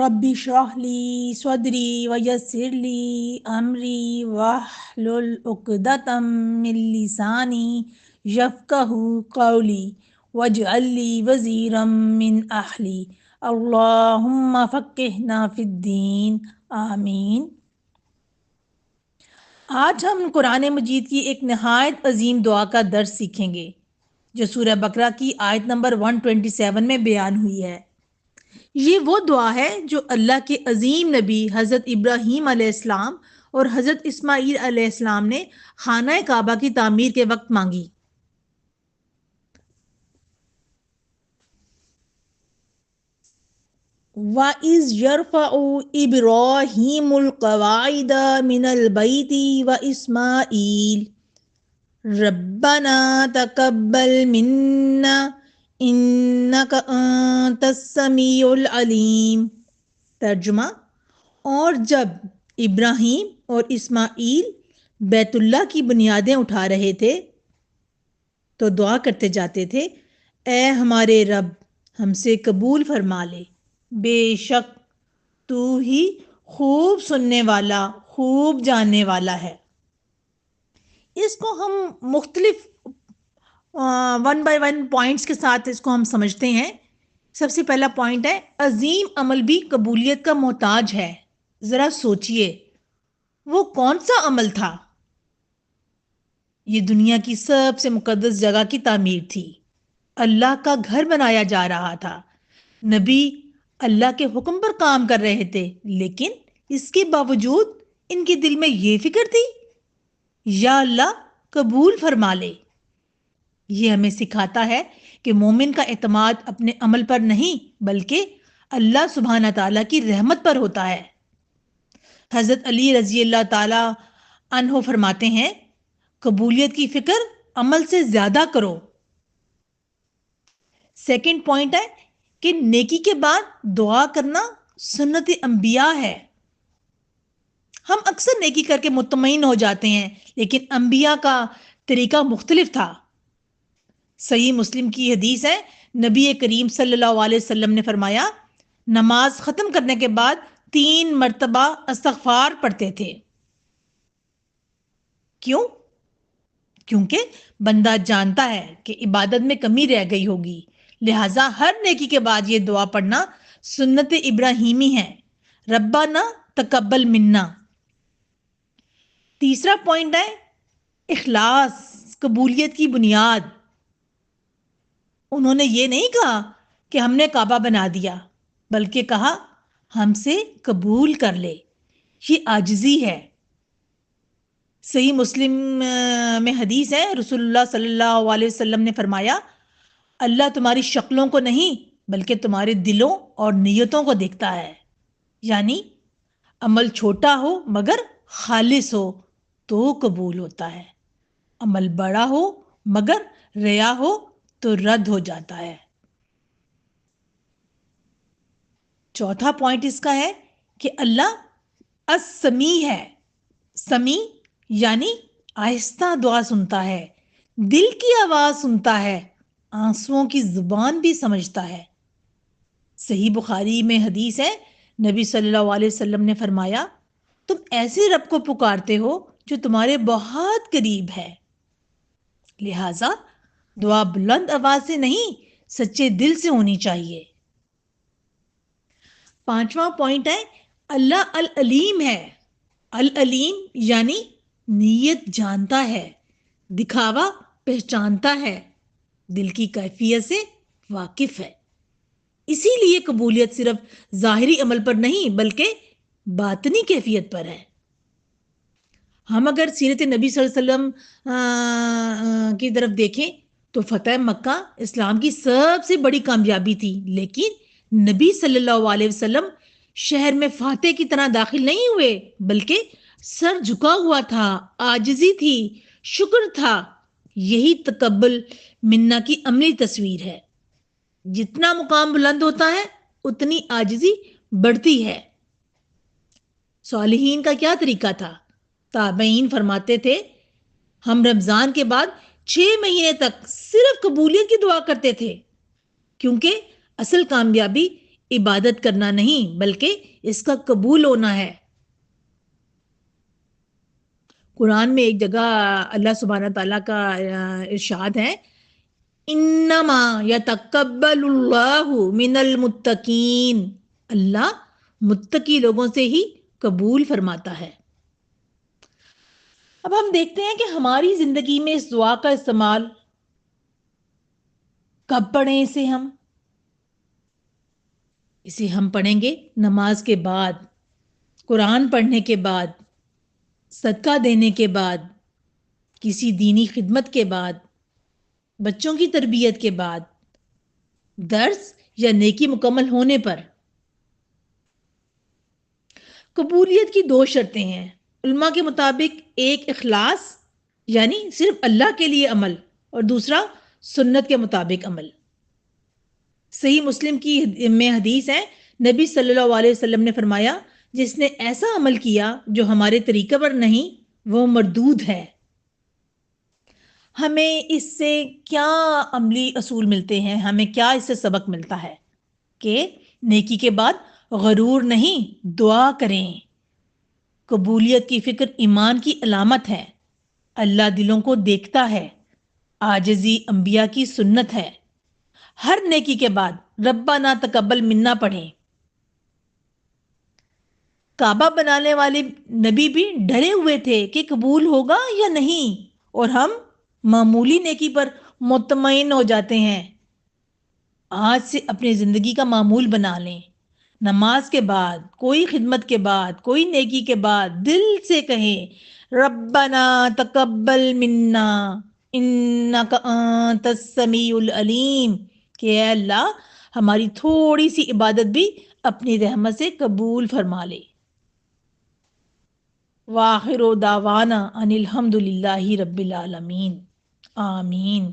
Rabbi इश्रह ली सदरी वयस्सिर ली अमरी वहलुल उक़दतम मिन लिसानी यफ़क़हू क़ौली वजअल ली वज़ीरम मिन अहली अल्लाहुम्मा फ़क़्हिना फ़िद्दीन आमीन। आज हम कुरान मजीद की एक नहायत अजीम दुआ का दर्स सीखेंगे जो सूरह बकरा की आयत नंबर 127 में बयान हुई है। ये वो दुआ है जो अल्लाह के अजीम नबी हज़रत इब्राहीम अलैहिस्सलाम और हज़रत इस्माईल अलैहिस्सलाम ने खाना काबा की तामीर के वक्त मांगी। वइज़ यरफ़उ इब्राहीमुल क़वाइद मिनल बैति व इस्माईल रब्बना तक़ब्बल मिन्ना इन्नका अंतस समीउल अलीम। तर्जुमा, और जब इब्राहीम और इस्माईल बैतुल्लाह की बुनियादें उठा रहे थे तो दुआ करते जाते थे, ए हमारे रब, हमसे कबूल फरमा ले, बेशक तू ही खूब सुनने वाला खूब जानने वाला है। इसको हम मुख्तलिफ वन बाय वन पॉइंट्स के साथ इसको हम समझते हैं। सबसे पहला पॉइंट है, अजीम अमल भी कबूलियत का मोहताज है। जरा सोचिए, वो कौन सा अमल था? ये दुनिया की सबसे मुकद्दस जगह की तामीर थी। अल्लाह का घर बनाया जा रहा था। नबी अल्लाह के हुक्म पर काम कर रहे थे, लेकिन इसके बावजूद इनके दिल में ये फिक्र थी, या अल्लाह कबूल फरमा ले। ये हमें सिखाता है कि मोमिन का एतमाद अपने अमल पर नहीं बल्कि अल्लाह सुब्हाना ताला की रहमत पर होता है। हजरत अली रजी अल्लाह ताला अन्हो फरमाते हैं, कबूलियत की फिक्र अमल से ज्यादा करो। सेकंड पॉइंट है कि नेकी के बाद दुआ करना सुन्नत अंबिया है। हम अक्सर नेकी करके मुतमईन हो जाते हैं, लेकिन अंबिया का तरीका मुख्तलिफ था। सही मुस्लिम की हदीस है, नबी करीम सल्लल्लाहु अलैहि वसल्लम ने फरमाया, नमाज खत्म करने के बाद 3 मर्तबा इस्तग़फ़ार पढ़ते थे। क्यों? क्योंकि बंदा जानता है कि इबादत में कमी रह गई होगी, लिहाजा हर नेकी के बाद ये दुआ पढ़ना सुन्नत इब्राहीमी है, रब्बाना तकब्बल मिन्ना। तीसरा पॉइंट है इखलास, कबूलियत की बुनियाद। उन्होंने ये नहीं कहा कि हमने काबा बना दिया, बल्कि कहा हमसे कबूल कर ले। ये आजिज़ी है। सही मुस्लिम में हदीस है, रसूलुल्लाह सल्लल्लाहु अलैहि वसल्लम ने फरमाया, अल्लाह तुम्हारी शक्लों को नहीं बल्कि तुम्हारे दिलों और नियतों को देखता है। यानी अमल छोटा हो मगर खालिस हो तो कबूल होता है, अमल बड़ा हो मगर रिया हो तो रद्द हो जाता है। चौथा पॉइंट इसका है कि अल्लाह अस्समी है। समी यानी आहिस्ता दुआ सुनता है, दिल की आवाज सुनता है, आंसुओं की जुबान भी समझता है। सही बुखारी में हदीस है, नबी सल्लल्लाहु अलैहि वसल्लम ने फरमाया, तुम ऐसे रब को पुकारते हो जो तुम्हारे बहुत करीब है, लिहाजा दुआ बुलंद आवाज से नहीं सच्चे दिल से होनी चाहिए। पांचवा पॉइंट है, अल्लाह अल अलीम है। अल अलीम यानी नीयत जानता है, दिखावा पहचानता है, दिल की कैफियत से वाकिफ है। इसीलिए कबूलियत सिर्फ जाहिरी अमल पर नहीं बल्कि बातनी कैफियत पर है। हम अगर सीरत नबी सल्लल्लाहु अलैहि वसल्लम की तरफ देखें तो फतेह मक्का इस्लाम की सबसे बड़ी कामयाबी थी, लेकिन नबी सल्लल्लाहु अलैहि वसल्लम शहर में फातेह की तरह दाखिल नहीं हुए, बल्कि सर झुका हुआ था, आजिज़ी थी, शुक्र था। यही तकब्बुल मिन्ना की अमली तस्वीर है। जितना मुकाम बुलंद होता है उतनी आजिज़ी बढ़ती है। सालिहीन का क्या तरीका था? ताबईन फरमाते थे, हम रमजान के बाद 6 महीने तक सिर्फ कबूलियत की दुआ करते थे, क्योंकि असल कामयाबी عبادت کرنا نہیں بلکہ اس کا قبول ہونا ہے۔ قرآن میں ایک جگہ اللہ سبحانہ تعالیٰ کا ارشاد ہے، انما یتقبل اللہ من المتقین، اللہ متقی لوگوں سے ہی قبول فرماتا ہے۔ اب ہم دیکھتے ہیں کہ ہماری زندگی میں اس دعا کا استعمال کب پڑھیں اسے ہم پڑھیں گے نماز کے بعد، قرآن پڑھنے کے بعد، صدقہ دینے کے بعد، کسی دینی خدمت کے بعد، بچوں کی تربیت کے بعد، درس یا نیکی مکمل ہونے پر۔ قبولیت کی 2 شرطیں ہیں علماء کے مطابق، ایک اخلاص یعنی صرف اللہ کے لیے عمل، اور دوسرا سنت کے مطابق عمل۔ صحیح مسلم کی میں حدیث ہے، نبی صلی اللہ علیہ وسلم نے فرمایا، جس نے ایسا عمل کیا جو ہمارے طریقے پر نہیں وہ مردود ہے۔ ہمیں اس سے کیا عملی اصول ملتے ہیں، ہمیں کیا اس سے سبق ملتا ہے کہ نیکی کے بعد غرور نہیں، دعا کریں۔ قبولیت کی فکر ایمان کی علامت ہے، اللہ دلوں کو دیکھتا ہے، عاجزی انبیاء کی سنت ہے۔ ہر نیکی کے بعد ربنا تقبل منا پڑھیں۔ کعبہ بنانے والے نبی بھی ڈرے ہوئے تھے کہ قبول ہوگا یا نہیں، اور ہم معمولی نیکی پر مطمئن ہو جاتے ہیں۔ آج سے اپنی زندگی کا معمول بنا لیں، نماز کے بعد، کوئی خدمت کے بعد، کوئی نیکی کے بعد دل سے کہیں ربنا تقبل منا انک انت السمیع العلیم، کہ اے اللہ ہماری تھوڑی سی عبادت بھی اپنی رحمت سے قبول فرما لے۔ وآخر دعوانا ان الحمد للہ رب العالمین، آمین۔